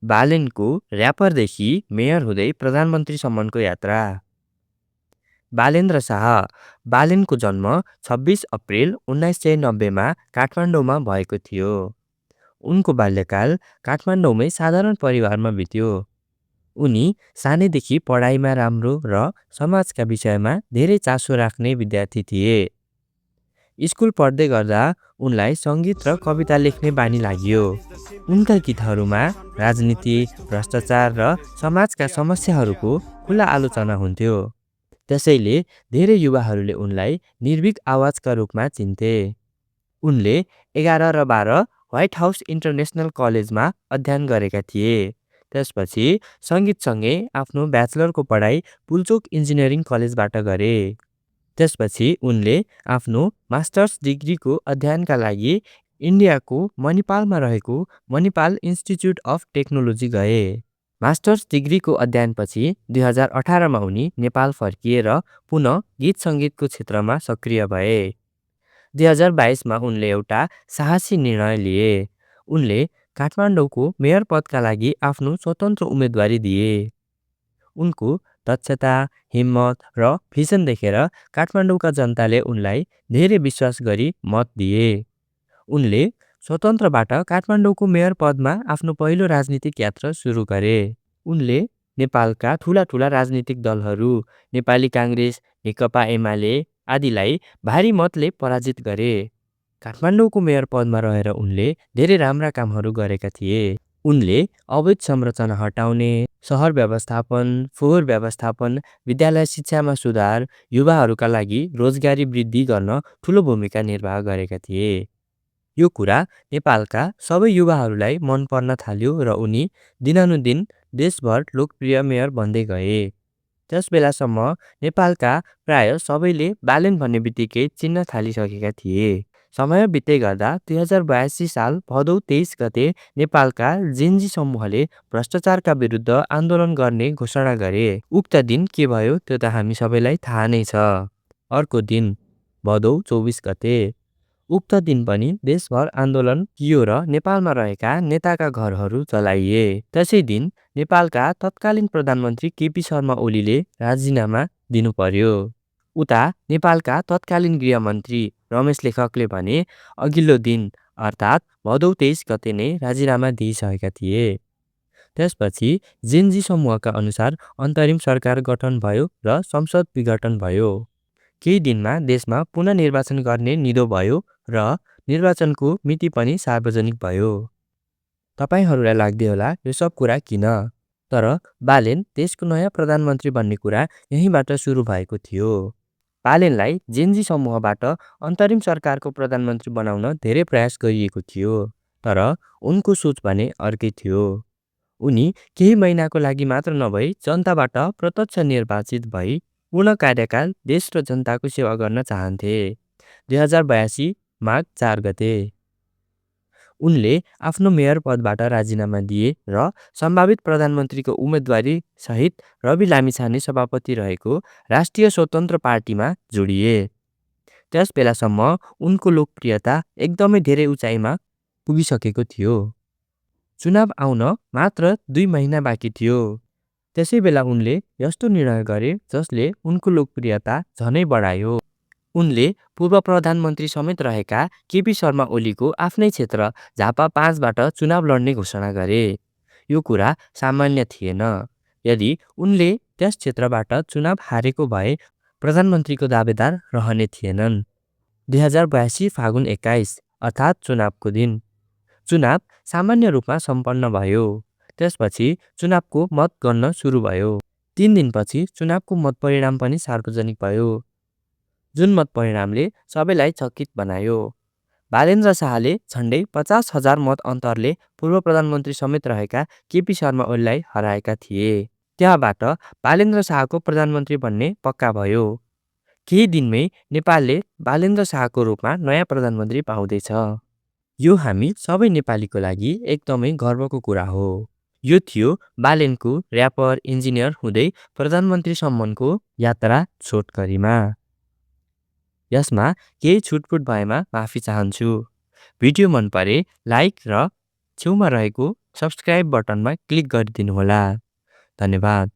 बालेनको र्यापरदेखि mayor हुँदै प्रधानमन्त्रीसम्मको यात्रा। बालेन्द्र शाह। बालेनको जन्म 26 अप्रिल 1990मा काठमाडौँमा भएको थियो। उनको बाल्यकाल काठमाडौँमै साधारण परिवारमा बित्यो। उनी सानैदेखि पढाइमा राम्रो र समाजका विषयमा धेरै चासो राख्ने विद्यार्थी थिए। स्कुल पढ्दै गर्दा उनलाई सङ्गीत र कविता लेख्ने बानी लाग्यो। उनका गीतहरूमा राजनीति, भ्रष्टाचार र समाजका समस्याहरूको खुला आलोचना हुन्थ्यो। त्यसैले धेरै युवाहरूले उनलाई निर्भीक आवाजका रूपमा चिन्थे। उनले 11 र 12 व्हाइट हाउस इन्टरनेसनल कलेजमा अध्ययन गरेका थिए। त्यसपछि सङ्गीतसँगै आफ्नो ब्याचलरको पढाइ पुल्चोक इन्जिनियरिङ कलेजबाट गरे। त्यसपछि उनले आफ्नो मास्टर्स डिग्रीको अध्ययनका लागि इन्डियाको मणिपालमा रहेको मणिपाल इन्स्टिच्युट अफ टेक्नोलोजी गए। मास्टर्स डिग्रीको अध्ययनपछि 2018मा उनी नेपाल फर्किए र पुनः गीत सङ्गीतको क्षेत्रमा सक्रिय भए। 2022मा उनले एउटा साहसी निर्णय लिए। उनले काठमाडौँको मेयर पदका लागि आफ्नो स्वतन्त्र उम्मेदवारी दिए। उनको दक्षता, हिम्मत र भिजन देखेर काठमाडौँका जनताले उनलाई धेरै विश्वास गरी मत दिए। उनले स्वतन्त्रबाट काठमाडौँको मेयर पदमा आफ्नो पहिलो राजनीतिक यात्रा सुरु गरे। उनले नेपालका ठूला राजनीतिक दलहरू नेपाली काङ्ग्रेस, नेकपा एमाले आदिलाई भारी मतले पराजित गरे। काठमाडौँको मेयर पदमा रहेर उनले धेरै राम्रा कामहरू गरेका थिए। उनले अवैध संरचना हटाउने, सहर व्यवस्थापन, फोहोर व्यवस्थापन, विद्यालय शिक्षामा सुधार, युवाहरूका लागि रोजगारी वृद्धि गर्न ठूलो भूमिका निर्वाह गरेका थिए। यो कुरा नेपालका सबै युवाहरूलाई मन पर्न थाल्यो र उनी दिनानुदिन देशभर लोकप्रिय मेयर बन्दै गए। त्यस बेलासम्म नेपालका प्राय सबैले बालेन भन्ने बित्तिकै चिन्न थालिसकेका थिए। समय बित्दै गर्दा 2082 साल भदौ 23 गते नेपालका जेन्जी समूहले भ्रष्टाचारका विरुद्ध आन्दोलन गर्ने घोषणा गरे। उक्त दिन के भयो त्यो त हामी सबैलाई थाहा नै छ। अर्को दिन भदौ 24 गते। उक्त दिन पनि देशभर आन्दोलन कियो र नेपालमा रहेका नेताका घरहरू जलाइए। त्यसै दिन नेपालका तत्कालीन प्रधानमन्त्री केपी शर्मा ओलीले राजीनामा दिनु पर्यो। उता नेपालका तत्कालीन गृहमन्त्री रमेश लेखकले भने अघिल्लो दिन अर्थात् भदौ 23 गते नै राजीनामा दिइसकेका थिए। त्यसपछि जेन्जी समूहका अनुसार अन्तरिम सरकार गठन भयो र संसद विघटन भयो। केही दिनमा देशमा पुनः निर्वाचन गर्ने निधो भयो र निर्वाचनको मिति पनि सार्वजनिक भयो। तपाईहरूलाई लाग्दै होला यो सब कुरा किन? तर बालेन देशको नयाँ प्रधानमन्त्री बन्ने कुरा यहीँबाट सुरु भएको थियो। बालेनलाई जेन्जी समूहबाट अन्तरिम सरकारको प्रधानमन्त्री बनाउन धेरै प्रयास गरिएको थियो। तर उनको सोच भने अर्कै थियो। उनी केही महिनाको लागि मात्र नभई जनताबाट प्रत्यक्ष निर्वाचित भई पूर्ण कार्यकाल देश र जनताको सेवा गर्न चाहन्थे। 2082 माघ 4 गते उनले आफ्नो मेयर पदबाट राजीनामा दिए र सम्भावित प्रधानमन्त्रीको उम्मेदवारी सहित रवि लामिछाने सभापति रहेको राष्ट्रिय स्वतन्त्र पार्टीमा जोडिए। त्यस बेलासम्म उनको लोकप्रियता एकदमै धेरै उचाइमा पुगिसकेको थियो। चुनाव आउन मात्र 2 महिना बाँकी थियो। त्यसै बेला उनले यस्तो निर्णय गरे जसले उनको लोकप्रियता झनै बढायो। उनले पूर्व प्रधानमन्त्री समेत रहेका केपी शर्मा ओलीको आफ्नै क्षेत्र झापा 5बाट चुनाव लड्ने घोषणा गरे। यो कुरा सामान्य थिएन। यदि उनले त्यस क्षेत्रबाट चुनाव हारेको भए प्रधानमन्त्रीको दावेदार रहने थिएनन्। 2082 फागुन 21 अर्थात् चुनावको दिन चुनाव सामान्य रूपमा सम्पन्न भयो। त्यसपछि चुनावको मत गन्न सुरु भयो। 3 दिनपछि चुनावको मत परिणाम पनि सार्वजनिक भयो। जुन मत परिणामले सबैलाई चकित बनायो। बालेन्द्र शाहले झन्डै 50,000 मत अन्तरले पूर्व प्रधानमन्त्री समेत रहेका केपी शर्मा ओलीलाई हराएका थिए। त्यहाँबाट बालेन्द्र शाहको प्रधानमन्त्री बन्ने पक्का भयो। केही दिनमै नेपालले बालेन्द्र शाहको रूपमा नयाँ प्रधानमन्त्री पाउँदैछ। यो हामी सबै नेपालीको लागि एकदमै गर्वको कुरा हो। यो थियो बालेनको र्यापर इन्जिनियर हुँदै प्रधानमन्त्रीसम्मको यात्रा छोटकरीमा। यसमा केही छुटपुट भएमा माफी चाहन्छु। भिडियो मन परे लाइक र छेउमा रहेको सब्स्क्राइब बटनमा क्लिक गरिदिनुहोला। धन्यवाद।